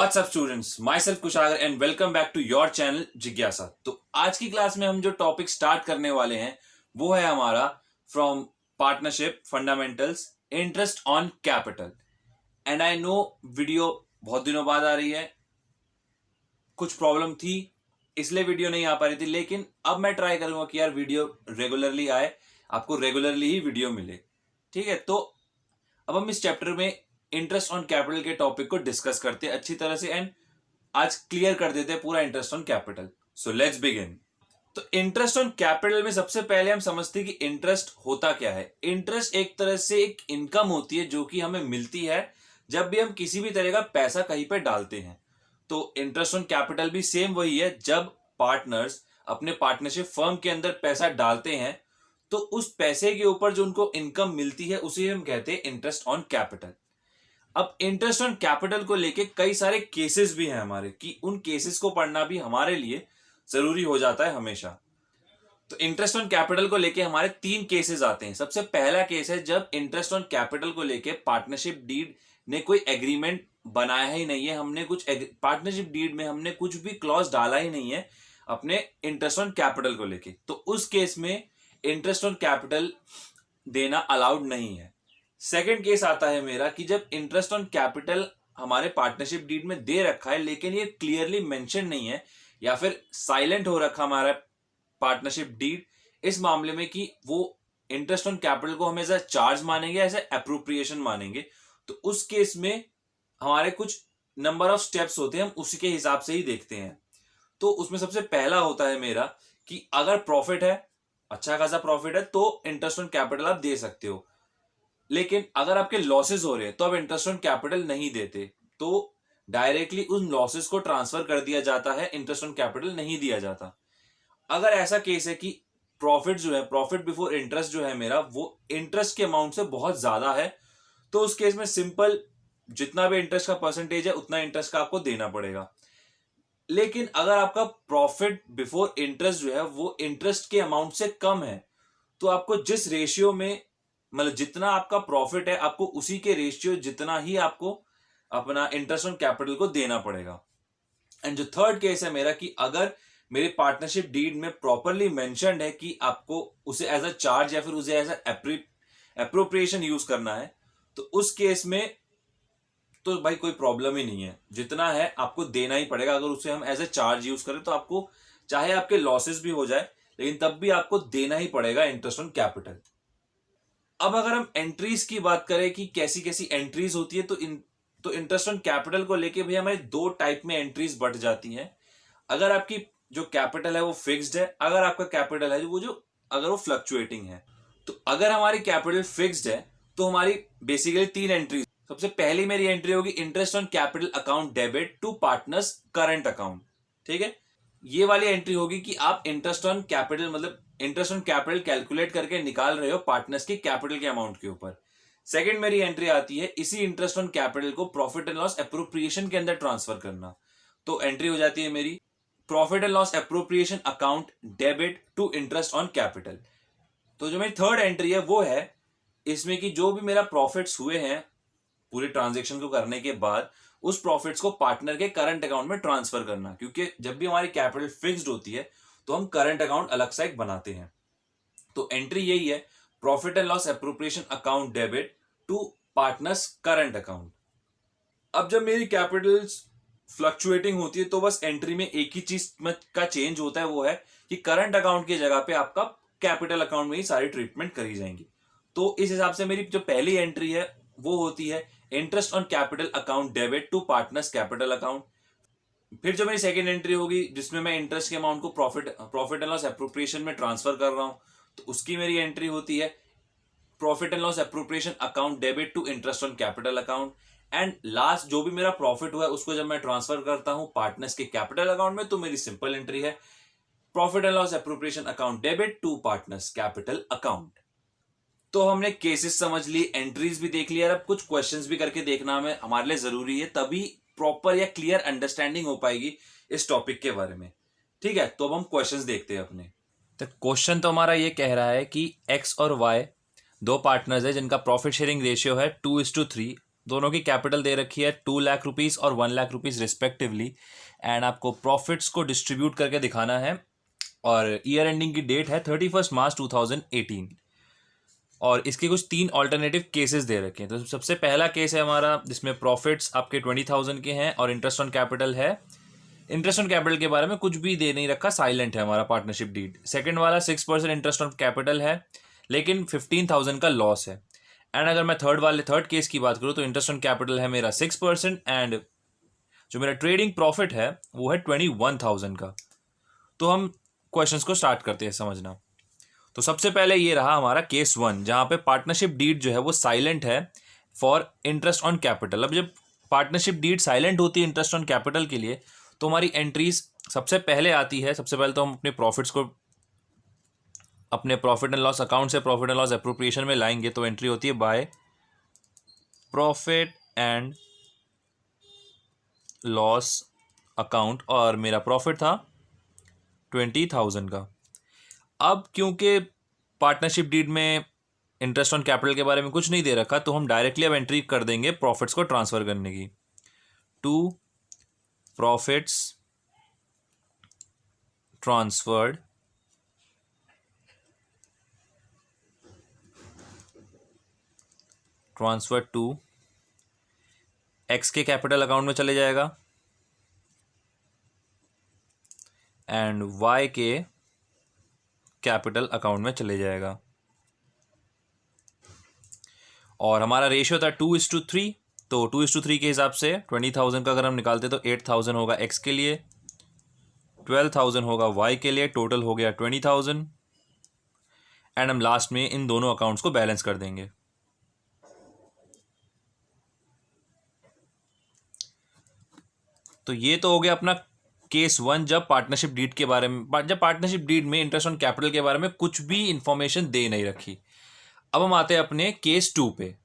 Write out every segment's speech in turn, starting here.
WhatsApp students, myself Kushagra and welcome back to your channel जिज्ञासा। तो आज की क्लास में हम जो टॉपिक स्टार्ट करने वाले हैं वो है हमारा from partnership fundamentals interest on capital. And I know video बहुत दिनों बाद आ रही है, कुछ प्रॉब्लम थी इसलिए वीडियो नहीं आ पा रही थी, लेकिन अब मैं ट्राई करूंगा कि यार वीडियो रेगुलरली आए, आपको रेगुलरली ही वीडियो मिले। ठीक है, तो अब हम इस चैप्टर में इंटरेस्ट ऑन कैपिटल के टॉपिक को डिस्कस करते हैं अच्छी तरह से एंड आज क्लियर कर देते हैं पूरा interest on capital. So let's begin. तो इंटरेस्ट ऑन कैपिटल में सबसे पहले हम समझते हैं कि इंटरेस्ट होता क्या है। इंटरेस्ट एक तरह से एक इनकम होती है जो कि हमें मिलती है जब भी हम किसी भी तरह का पैसा कहीं पे डालते हैं। तो इंटरेस्ट ऑन कैपिटल भी सेम वही है, जब पार्टनर्स अपने पार्टनरशिप फर्म के अंदर पैसा डालते हैं तो उस पैसे के ऊपर जो उनको इनकम मिलती है उसे हम कहते हैं इंटरेस्ट ऑन कैपिटल। अब इंटरेस्ट ऑन कैपिटल को लेके कई सारे केसेस भी हैं हमारे, कि उन केसेस को पढ़ना भी हमारे लिए जरूरी हो जाता है हमेशा। तो इंटरेस्ट ऑन कैपिटल को लेके हमारे 3 केसेस आते हैं। सबसे पहला केस है जब इंटरेस्ट ऑन कैपिटल को लेके पार्टनरशिप डीड ने कोई एग्रीमेंट बनाया ही नहीं है, हमने कुछ पार्टनरशिप डीड में हमने कुछ भी क्लॉज डाला ही नहीं है अपने इंटरेस्ट ऑन कैपिटल को लेके, तो उस केस में इंटरेस्ट ऑन कैपिटल देना अलाउड नहीं है। सेकंड केस आता है मेरा कि जब इंटरेस्ट ऑन कैपिटल हमारे पार्टनरशिप डीड में दे रखा है लेकिन ये क्लियरली मेंशन नहीं है या फिर साइलेंट हो रखा हमारा पार्टनरशिप डीड इस मामले में कि वो इंटरेस्ट ऑन कैपिटल को हम एज अ चार्ज मानेंगे, एज अ एप्रोप्रिएशन मानेंगे। तो उस केस में हमारे कुछ नंबर ऑफ स्टेप्स होते हैं, हम उसी के हिसाब से ही देखते हैं। तो उसमें सबसे पहला होता है मेरा कि अगर प्रॉफिट है, अच्छा खासा प्रॉफिट है, तो इंटरेस्ट ऑन कैपिटल आप दे सकते हो। लेकिन अगर आपके लॉसेस हो रहे हैं तो आप इंटरेस्ट ऑन कैपिटल नहीं देते, तो डायरेक्टली उन लॉसेस को ट्रांसफर कर दिया जाता है, इंटरेस्ट ऑन कैपिटल नहीं दिया जाता। अगर ऐसा केस है कि प्रॉफिट जो है, प्रॉफिट बिफोर इंटरेस्ट जो है मेरा, वो इंटरेस्ट के अमाउंट से बहुत ज्यादा है, तो उस केस में सिंपल जितना भी इंटरेस्ट का परसेंटेज है उतना इंटरेस्ट का आपको देना पड़ेगा। लेकिन अगर आपका प्रॉफिट बिफोर इंटरेस्ट जो है वो इंटरेस्ट के अमाउंट से कम है, तो आपको जिस रेशियो में, मतलब जितना आपका प्रॉफिट है आपको उसी के रेशियो जितना ही आपको अपना इंटरेस्ट ऑन कैपिटल को देना पड़ेगा। एंड जो थर्ड केस है मेरा कि अगर मेरे पार्टनरशिप डीड में प्रॉपरली मेंशन्ड है कि आपको उसे एज अ चार्ज या फिर उसे एज अ एप्रोप्रिएशन यूज करना है, तो उस केस में तो भाई कोई प्रॉब्लम ही नहीं है, जितना है आपको देना ही पड़ेगा। अगर उसे हम एज ए चार्ज यूज करें तो आपको चाहे आपके लॉसेस भी हो जाए लेकिन तब भी आपको देना ही पड़ेगा इंटरेस्ट ऑन कैपिटल। अब अगर हम एंट्रीज की बात करें कि कैसी कैसी एंट्रीज होती है, तो इंटरेस्ट ऑन कैपिटल को लेके भी हमारे 2 टाइप में एंट्रीज बढ़ जाती हैं। अगर आपकी जो कैपिटल है वो फिक्स्ड है, अगर आपका कैपिटल है अगर वो फ्लक्चुएटिंग है। तो अगर हमारी कैपिटल फिक्स्ड है तो हमारी बेसिकली 3 एंट्रीज। सबसे पहली मेरी एंट्री होगी interest on capital account debit to partners current account. ठीक है, ये वाली एंट्री होगी कि आप इंटरेस्ट ऑन कैपिटल, मतलब इंटरेस्ट ऑन कैपिटल कैलकुलेट करके निकाल रहे हो पार्टनर्स की कैपिटल के अमाउंट के ऊपर। सेकंड मेरी एंट्री आती है इसी इंटरेस्ट ऑन कैपिटल को प्रॉफिट एंड लॉस एप्रोप्रिएशन के अंदर ट्रांसफर करना। तो एंट्री हो जाती है मेरी profit and loss appropriation account debit to interest on capital. तो जो मेरी थर्ड एंट्री है वो है इसमें कि जो भी मेरा प्रॉफिट्स हुए हैं पूरे ट्रांजेक्शन को करने के बाद, उस प्रॉफिट्स को पार्टनर के करंट अकाउंट में ट्रांसफर करना। क्योंकि जब भी हमारी कैपिटल फिक्स्ड होती है तो हम करंट अकाउंट अलग से एक बनाते हैं। तो एंट्री यही है, profit and loss appropriation account debit to partners current account. अब जब मेरी कैपिटल्स फ्लक्चुएटिंग होती है तो बस एंट्री में एक ही चीज का चेंज होता है, वो है कि करंट अकाउंट की जगह पे आपका कैपिटल अकाउंट में ही सारी ट्रीटमेंट करी जाएंगी। तो इस हिसाब से मेरी जो पहली एंट्री है वो होती है interest on capital account debit to partners capital account. फिर जो मेरी सेकेंड एंट्री होगी जिसमें मैं इंटरेस्ट के अमाउंट को प्रॉफिट एंड लॉस एप्रोप्रिएशन में ट्रांसफर कर रहा हूं, तो उसकी मेरी एंट्री होती है profit and loss appropriation account debit to interest on capital account. And last जो भी मेरा प्रॉफिट हुआ है उसको जब मैं ट्रांसफर करता हूं पार्टनर्स के कैपिटल अकाउंट में, तो मेरी सिंपल एंट्री है profit and loss appropriation account debit to partners capital account. तो हमने केसेस समझ ली, एंट्रीज भी देख लिया, अब कुछ क्वेश्चंस भी करके देखना हमें हमारे लिए जरूरी है, तभी प्रॉपर या क्लियर अंडरस्टैंडिंग हो पाएगी इस टॉपिक के बारे में। ठीक है, तो अब हम क्वेश्चंस देखते हैं अपने। तो क्वेश्चन तो हमारा ये कह रहा है कि एक्स और वाई 2 पार्टनर्स है जिनका प्रॉफिट शेयरिंग रेशियो है 2:3 दोनों की कैपिटल दे रखी है 2 लाख रुपीज़ और 1 लाख रुपीज़ रिस्पेक्टिवली, एंड आपको प्रॉफिट्स को डिस्ट्रीब्यूट करके दिखाना है, और ईयर एंडिंग की डेट है 31 मार्च 2018। और इसके कुछ 3 ऑल्टरनेटिव केसेस दे रखे हैं। तो सबसे पहला केस है हमारा जिसमें प्रॉफिट्स आपके 20,000 के हैं और इंटरेस्ट ऑन कैपिटल है। इंटरेस्ट ऑन कैपिटल के बारे में कुछ भी दे नहीं रखा, साइलेंट है हमारा पार्टनरशिप डीड। सेकंड वाला 6% इंटरेस्ट ऑन कैपिटल है लेकिन 15,000 का लॉस है। एंड अगर मैं थर्ड केस की बात करूँ तो इंटरेस्ट ऑन कैपिटल है मेरा 6% एंड जो मेरा ट्रेडिंग प्रॉफिट है वो है 21,000 का। तो हम क्वेश्चंस को स्टार्ट करते हैं समझना। तो सबसे पहले ये रहा हमारा केस 1 जहाँ पे पार्टनरशिप डीड जो है वो साइलेंट है फॉर इंटरेस्ट ऑन कैपिटल। अब जब पार्टनरशिप डीड साइलेंट होती है इंटरेस्ट ऑन कैपिटल के लिए तो हमारी एंट्रीज सबसे पहले आती है, सबसे पहले तो हम अपने प्रॉफिट्स को अपने प्रॉफिट एंड लॉस अकाउंट से प्रॉफिट एंड लॉस एप्रोप्रिएशन में लाएंगे। तो एंट्री होती है bye profit and loss account और मेरा प्रॉफिट था 20,000 का। अब क्योंकि पार्टनरशिप डीड में इंटरेस्ट ऑन कैपिटल के बारे में कुछ नहीं दे रखा तो हम डायरेक्टली अब एंट्री कर देंगे प्रॉफिट्स को ट्रांसफर करने की। To profits transferred to X के कैपिटल अकाउंट में चले जाएगा एंड वाई के कैपिटल अकाउंट में चले जाएगा। और हमारा रेशियो था 2:3। तो 2:3 के हिसाब से 20,000 का अगर हम निकालते तो 8,000 होगा एक्स के लिए, 12,000 होगा वाई के लिए, टोटल हो गया 20,000। एंड हम लास्ट में इन दोनों अकाउंट्स को बैलेंस कर देंगे। तो ये तो हो गया अपना केस 1 जब पार्टनरशिप डीड के बारे में, जब पार्टनरशिप डीड में इंटरेस्ट ऑन कैपिटल के बारे में कुछ भी इंफॉर्मेशन दे नहीं रखी। अब हम आते हैं अपने केस 2 पे।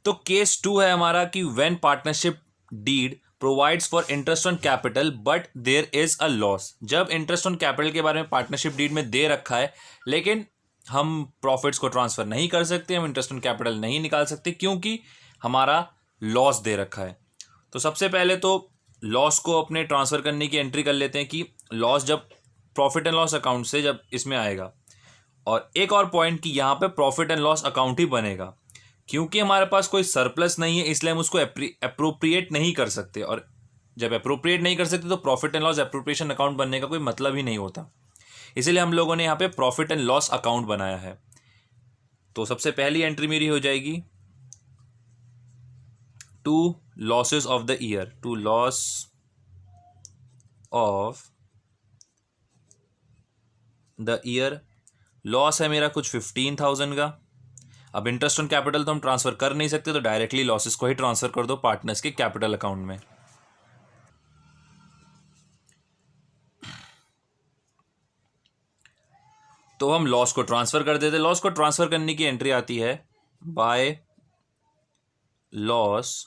तो केस 2 है हमारा कि when partnership deed provides for interest on capital but there is a loss. जब इंटरेस्ट ऑन कैपिटल के बारे में पार्टनरशिप डीड में दे रखा है लेकिन हम प्रॉफिट्स को ट्रांसफर नहीं कर सकते, हम इंटरेस्ट ऑन कैपिटल नहीं निकाल सकते क्योंकि हमारा लॉस दे रखा है। तो सबसे पहले तो लॉस को अपने ट्रांसफ़र करने की एंट्री कर लेते हैं कि लॉस जब प्रॉफिट एंड लॉस अकाउंट से जब इसमें आएगा। और एक और पॉइंट कि यहाँ पे प्रॉफिट एंड लॉस अकाउंट ही बनेगा क्योंकि हमारे पास कोई सरप्लस नहीं है, इसलिए हम उसको अप्रोप्रिएट नहीं कर सकते। और जब अप्रोप्रिएट नहीं कर सकते तो profit and loss appropriation account बनने का कोई मतलब ही नहीं होता। इसीलिए हम लोगों ने यहाँ पे प्रॉफिट एंड लॉस अकाउंट बनाया है। तो सबसे पहली एंट्री मेरी हो जाएगी to losses of the year, to loss of the year. Loss है मेरा कुछ 15,000 का। अब इंटरेस्ट ऑन कैपिटल तो हम ट्रांसफर कर नहीं सकते तो डायरेक्टली लॉसेस को ही ट्रांसफर कर दो पार्टनर्स के कैपिटल अकाउंट में। तो हम लॉस को ट्रांसफर कर देते। लॉस को ट्रांसफर करने की एंट्री आती है by loss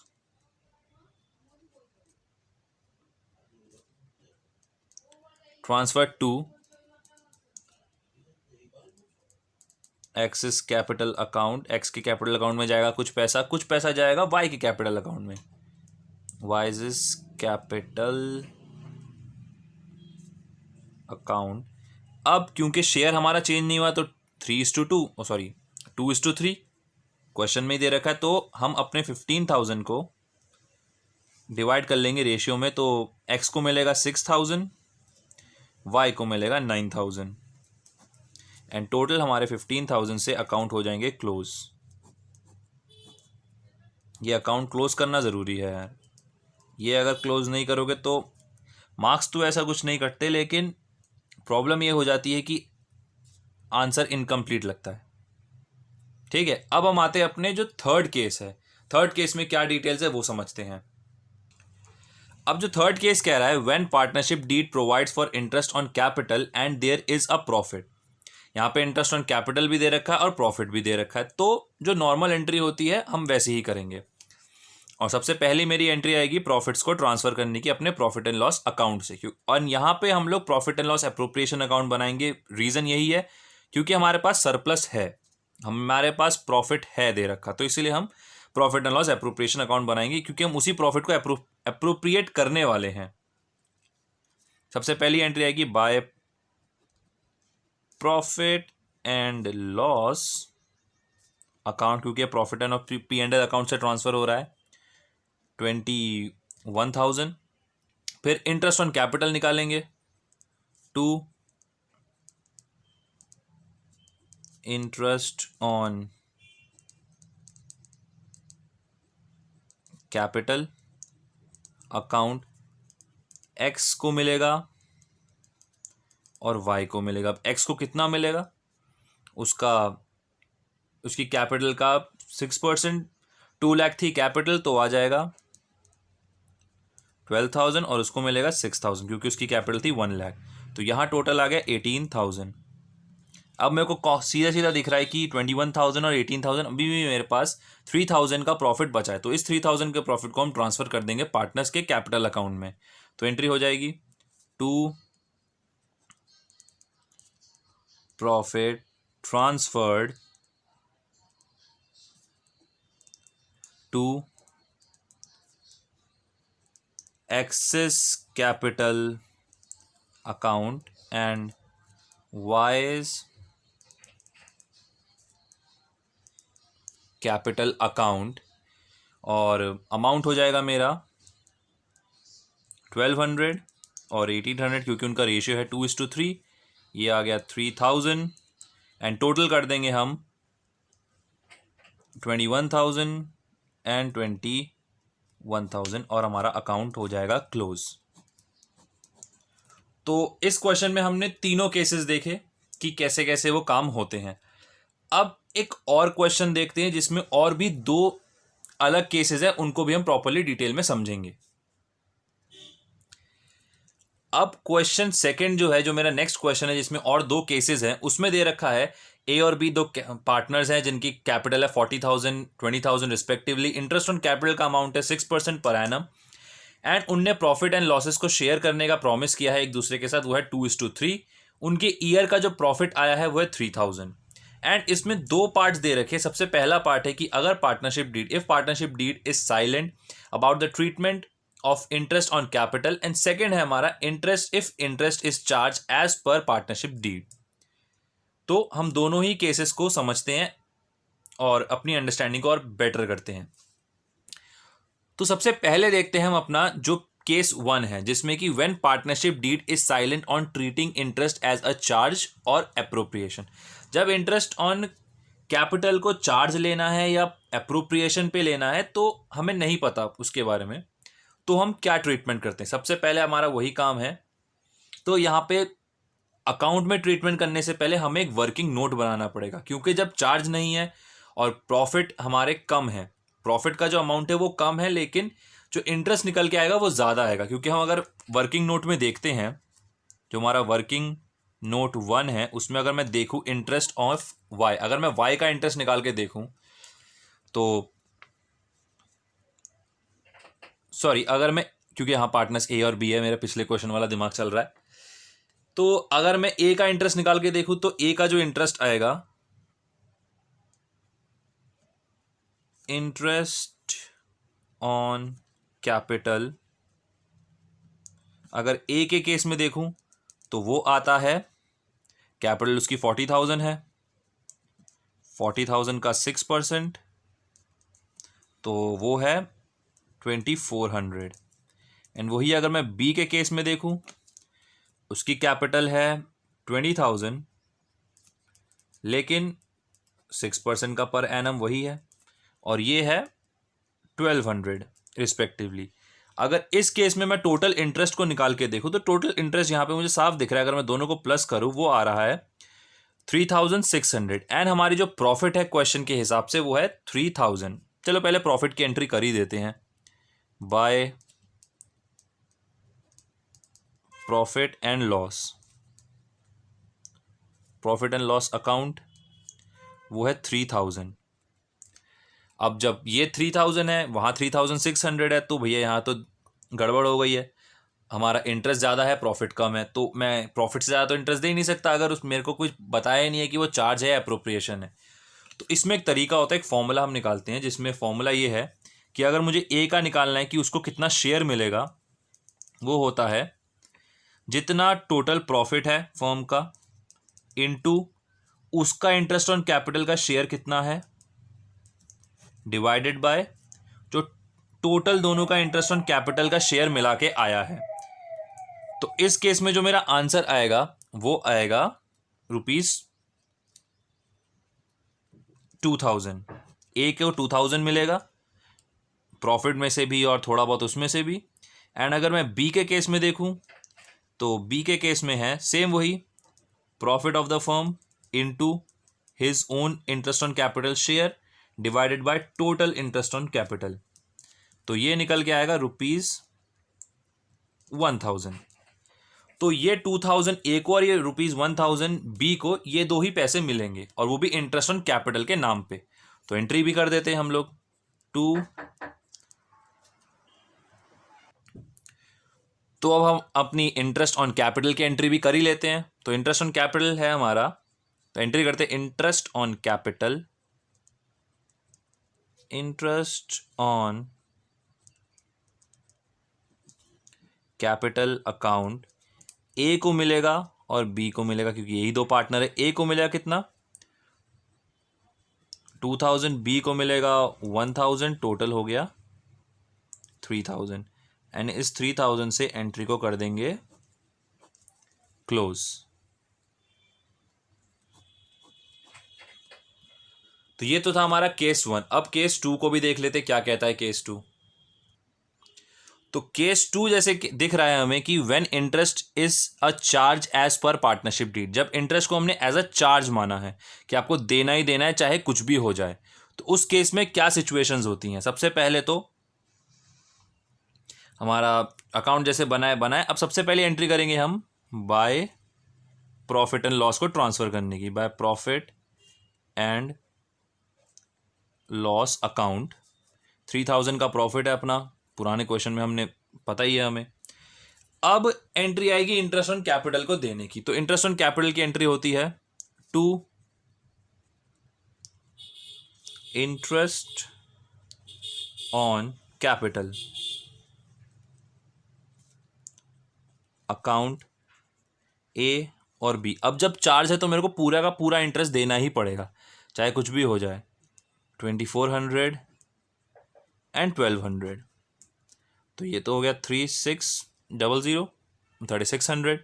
transfer to X's capital account. X के कैपिटल अकाउंट में जाएगा कुछ पैसा जाएगा वाई के कैपिटल अकाउंट में, वाइजिस कैपिटल अकाउंट। अब क्योंकि शेयर हमारा चेंज नहीं हुआ तो 2:3 क्वेश्चन में ही दे रखा है तो हम अपने 15,000 को डिवाइड कर लेंगे रेशियो में। तो एक्स को मिलेगा 6,000, वाई को मिलेगा 9,000 एंड टोटल हमारे 15,000 से अकाउंट हो जाएंगे क्लोज। ये अकाउंट क्लोज करना ज़रूरी है यार, ये अगर क्लोज नहीं करोगे तो मार्क्स तो ऐसा कुछ नहीं कटते लेकिन प्रॉब्लम ये हो जाती है कि आंसर इनकम्प्लीट लगता है। ठीक है, अब हम आते हैं अपने जो थर्ड केस है। थर्ड केस में क्या डिटेल्स है वो समझते हैं। अब जो थर्ड केस कह रहा है when partnership deed provides for interest on capital and there is a profit. यहाँ पे इंटरेस्ट ऑन कैपिटल भी दे रखा है और प्रॉफिट भी दे रखा है। तो जो नॉर्मल एंट्री होती है हम वैसे ही करेंगे। और सबसे पहली मेरी एंट्री आएगी प्रॉफिट्स को ट्रांसफर करने की अपने प्रॉफिट एंड लॉस अकाउंट से। और यहाँ पे हम लोग profit and loss appropriation account बनाएंगे। रीज़न यही है क्योंकि हमारे पास सरप्लस है, हमारे पास प्रॉफिट है दे रखा, तो इसीलिए हम profit and loss appropriation account बनाएंगे, क्योंकि हम उसी प्रॉफिट को एप्रोप्रिएट करने वाले हैं। सबसे पहली एंट्री आएगी by profit and loss account, क्योंकि profit and P and L account से ट्रांसफर हो रहा है 21,000। फिर इंटरेस्ट ऑन कैपिटल निकालेंगे, 2 interest on capital account x को मिलेगा और वाई को मिलेगा। अब एक्स को कितना मिलेगा, उसकी कैपिटल का 6%, 2 लाख थी कैपिटल तो आ जाएगा 12,000 और उसको मिलेगा 6,000 क्योंकि उसकी कैपिटल थी 1 लाख। तो यहाँ टोटल आ गया 18,000। अब मेरे को सीधा सीधा दिख रहा है कि 21,000 और 18,000, अभी भी मेरे पास 3,000 का प्रॉफिट बचा है। तो इस 3,000 के प्रॉफिट को हम ट्रांसफर कर देंगे पार्टनर्स के कैपिटल अकाउंट में। तो एंट्री हो जाएगी 2 profit transferred to X's capital account and Y's capital account, और अमाउंट हो जाएगा मेरा 1200 और 1800 क्योंकि उनका रेशियो है 2:3। ये आ गया 3,000 एंड टोटल कर देंगे हम 21,000 एंड 21,000 और हमारा अकाउंट हो जाएगा क्लोज। तो इस क्वेश्चन में हमने तीनों केसेस देखे कि कैसे कैसे वो काम होते हैं। अब एक और क्वेश्चन देखते हैं जिसमें और भी 2 अलग केसेस है, उनको भी हम प्रॉपर्ली डिटेल में समझेंगे। अब क्वेश्चन सेकंड जो है, जो मेरा नेक्स्ट क्वेश्चन है जिसमें और 2 केसेस हैं, उसमें दे रखा है ए और बी 2 पार्टनर्स हैं जिनकी कैपिटल है 40,000 20,000 रिस्पेक्टिवली। इंटरेस्ट ऑन कैपिटल का अमाउंट है 6% पर एनम एंड उनने प्रॉफिट एंड लॉसेस को शेयर करने का प्रॉमिस किया है एक दूसरे के साथ, वो है 2:3। उनके ईयर का जो प्रॉफिट आया है वो है 3,000 एंड इसमें 2 पार्ट्स दे रखे। सबसे पहला पार्ट है कि अगर partnership deed, if partnership deed is silent about the treatment of interest on capital, and second है हमारा interest if interest is charge as per partnership deed. तो हम दोनों ही केसेस को समझते हैं और अपनी अंडरस्टैंडिंग को और बेटर करते हैं। तो सबसे पहले देखते हैं हम अपना जो केस 1 है, जिसमें कि when partnership deed is silent on treating interest as a charge और एप्रोप्रिएशन। जब इंटरेस्ट ऑन कैपिटल को चार्ज लेना है या एप्रोप्रिएशन पे लेना है तो हमें नहीं पता उसके बारे में, तो हम क्या ट्रीटमेंट करते हैं। सबसे पहले हमारा वही काम है। तो यहाँ पे अकाउंट में ट्रीटमेंट करने से पहले हमें एक वर्किंग नोट बनाना पड़ेगा, क्योंकि जब चार्ज नहीं है और प्रॉफिट हमारे कम है, प्रॉफिट का जो अमाउंट है वो कम है, लेकिन जो इंटरेस्ट निकल के आएगा वो ज़्यादा आएगा। क्योंकि हम अगर वर्किंग नोट में देखते हैं, जो हमारा वर्किंग नोट 1 है, उसमें अगर मैं देखूँ इंटरेस्ट ऑफ वाई, अगर मैं वाई का इंटरेस्ट निकाल के देखूँ तो सॉरी, अगर मैं, क्योंकि यहाँ पार्टनर्स ए और बी है, मेरा पिछले क्वेश्चन वाला दिमाग चल रहा है, तो अगर मैं ए का इंटरेस्ट निकाल के देखूं तो ए का जो इंटरेस्ट आएगा, इंटरेस्ट ऑन कैपिटल, अगर ए के केस में देखूं तो वो आता है, कैपिटल उसकी 40,000 है, 40,000 का 6% तो वो है 2,400। एंड वही अगर मैं बी के केस में देखूं, उसकी कैपिटल है 20,000 लेकिन 6% का पर एनम वही है, और ये है 1,200 रिस्पेक्टिवली। अगर इस केस में मैं टोटल इंटरेस्ट को निकाल के देखूं तो टोटल इंटरेस्ट यहाँ पे मुझे साफ दिख रहा है, अगर मैं दोनों को प्लस करूं वो आ रहा है 3,600 एंड हमारी जो प्रॉफिट है क्वेश्चन के हिसाब से वो है 3,000। चलो पहले प्रॉफिट की एंट्री कर ही देते हैं। Bye profit and loss, profit and loss account वो है 3,000। अब जब ये 3,000 है, वहाँ 3,600 है, तो भैया यहाँ तो गड़बड़ हो गई है। हमारा इंटरेस्ट ज़्यादा है, प्रॉफिट कम है, तो मैं प्रॉफिट से ज़्यादा तो इंटरेस्ट दे ही नहीं सकता अगर उस मेरे को कुछ बताया ही नहीं है कि वो चार्ज है या अप्रोप्रिएशन है। तो इसमें एक तरीका होता है, एक फॉर्मूला हम निकालते हैं, जिसमें फॉर्मूला ये है कि अगर मुझे ए का निकालना है कि उसको कितना शेयर मिलेगा, वो होता है जितना टोटल प्रॉफिट है फर्म का इनटू उसका इंटरेस्ट ऑन कैपिटल का शेयर कितना है डिवाइडेड बाय जो टोटल दोनों का इंटरेस्ट ऑन कैपिटल का शेयर मिला के आया है। तो इस केस में जो मेरा आंसर आएगा वो आएगा ₹2000। ए को 2000 मिलेगा प्रॉफिट में से भी और थोड़ा बहुत उसमें से भी। एंड अगर मैं बी के केस में देखूं तो बी के केस में है सेम वही, profit of the firm into his own interest on capital share divided by total interest on capital. तो ये निकल के आएगा ₹1000। तो ये 2000 ए को और ये ₹1000 बी को, ये दो ही पैसे मिलेंगे और वो भी इंटरेस्ट ऑन कैपिटल के नाम पे। तो एंट्री भी कर देते हैं हम लोग 2। तो अब हम अपनी इंटरेस्ट ऑन कैपिटल की एंट्री भी कर ही लेते हैं। तो इंटरेस्ट ऑन कैपिटल है हमारा, तो एंट्री करते हैं interest on capital, interest on capital account. A को मिलेगा और बी को मिलेगा क्योंकि यही दो पार्टनर है। ए को मिलेगा कितना 2000, बी को मिलेगा 1000, टोटल हो गया 3000। एंड इस 3000 से एंट्री को कर देंगे क्लोज। तो ये तो था हमारा केस 1। अब केस 2 को भी देख लेते क्या कहता है केस 2। तो केस 2 जैसे दिख रहा है हमें कि when interest is a charge as per partnership deed, जब इंटरेस्ट को हमने एज अ चार्ज माना है कि आपको देना ही देना है चाहे कुछ भी हो जाए, तो उस केस में क्या सिचुएशंस होती हैं। सबसे पहले तो हमारा अकाउंट जैसे बनाए अब सबसे पहले एंट्री करेंगे हम बाय प्रॉफिट एंड लॉस को ट्रांसफर करने की, bye profit and loss account. 3000 का प्रॉफिट है अपना, पुराने क्वेश्चन में हमने पता ही है हमें। अब एंट्री आएगी इंटरेस्ट ऑन कैपिटल को देने की। तो इंटरेस्ट ऑन कैपिटल की एंट्री होती है 2 इंटरेस्ट ऑन कैपिटल अकाउंट ए और बी। अब जब चार्ज है तो मेरे को पूरा का पूरा इंटरेस्ट देना ही पड़ेगा चाहे कुछ भी हो जाए, 2400 एंड 1200। तो ये तो हो गया 3600।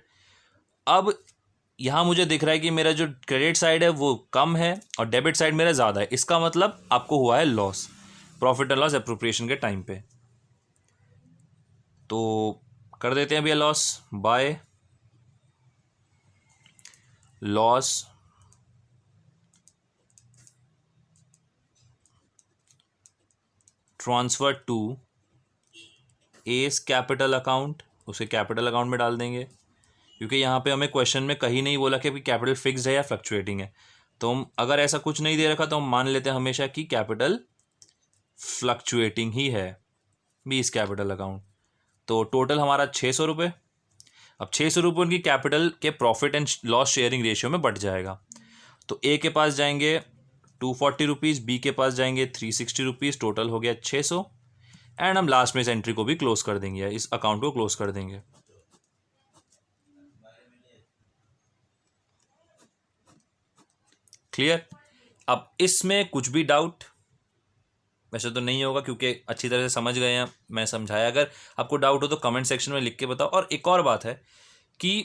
अब यहाँ मुझे दिख रहा है कि मेरा जो क्रेडिट साइड है वो कम है और डेबिट साइड मेरा ज़्यादा है। इसका मतलब आपको हुआ है loss, profit and loss appropriation के टाइम पे। तो कर देते हैं अभी loss by loss transfer to S capital account, उसे कैपिटल अकाउंट में डाल देंगे क्योंकि यहाँ पे हमें क्वेश्चन में कहीं नहीं बोला कि कैपिटल फिक्स्ड है या फ्लक्चुएटिंग है। तो हम अगर ऐसा कुछ नहीं दे रखा तो हम मान लेते हैं हमेशा कि कैपिटल फ्लक्चुएटिंग ही है, 20 कैपिटल अकाउंट। तो टोटल हमारा 600 रुपये। अब 600 रुपये उनकी कैपिटल के profit and loss sharing ratio में बढ़ जाएगा। तो ए के पास जाएंगे 240 रुपीज़, बी के पास जाएंगे 360 रुपीज़, टोटल हो गया 600। एंड हम लास्ट में इस एंट्री को भी क्लोज कर देंगे, इस अकाउंट को क्लोज कर देंगे। क्लियर। अब इसमें कुछ भी डाउट वैसे तो नहीं होगा क्योंकि अच्छी तरह से समझ गए हैं, मैं समझाया। अगर आपको डाउट हो तो कमेंट सेक्शन में लिख के बताओ। और एक और बात है कि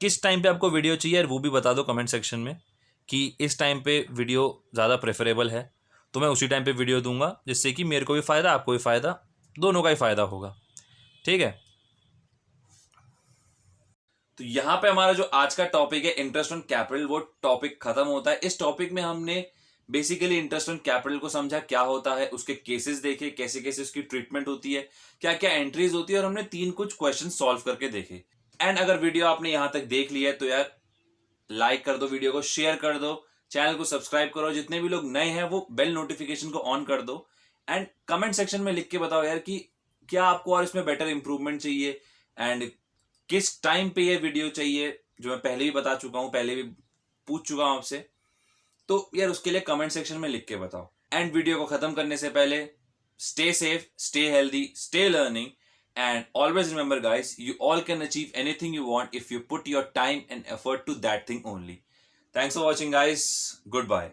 किस टाइम पे आपको वीडियो चाहिए वो भी बता दो कमेंट सेक्शन में कि इस टाइम पे वीडियो ज़्यादा प्रेफरेबल है, तो मैं उसी टाइम पे वीडियो दूंगा जिससे कि मेरे को भी फ़ायदा, आपको भी फ़ायदा, दोनों का ही फ़ायदा होगा। ठीक है। तो यहाँ पे हमारा जो आज का टॉपिक है इंटरेस्ट ऑन कैपिटल, वो टॉपिक खत्म होता है। इस टॉपिक में हमने बेसिकली इंटरेस्ट ऑन कैपिटल को समझा, क्या होता है, उसके केसेस देखे, कैसे कैसे उसकी ट्रीटमेंट होती है, क्या क्या एंट्रीज होती है, और हमने 3 कुछ क्वेश्चन सॉल्व करके देखे। एंड अगर वीडियो आपने यहां तक देख लिया है तो यार लाइक कर दो, वीडियो को शेयर कर दो, चैनल को सब्सक्राइब करो, जितने भी लोग नए हैं वो बेल नोटिफिकेशन को ऑन कर दो। एंड कमेंट सेक्शन में लिख के बताओ यार कि क्या आपको और इसमें बेटर इंप्रूवमेंट चाहिए एंड किस टाइम पे ये वीडियो चाहिए, जो मैं पहले भी बता चुका हूं, पहले भी पूछ चुका हूं आपसे। तो यार उसके लिए कमेंट सेक्शन में लिख के बताओ। एंड वीडियो को खत्म करने से पहले stay safe, stay healthy, stay learning, and always remember, guys, you all can achieve anything you want if you put your time and effort to that thing only. Thanks for watching, guys. Goodbye.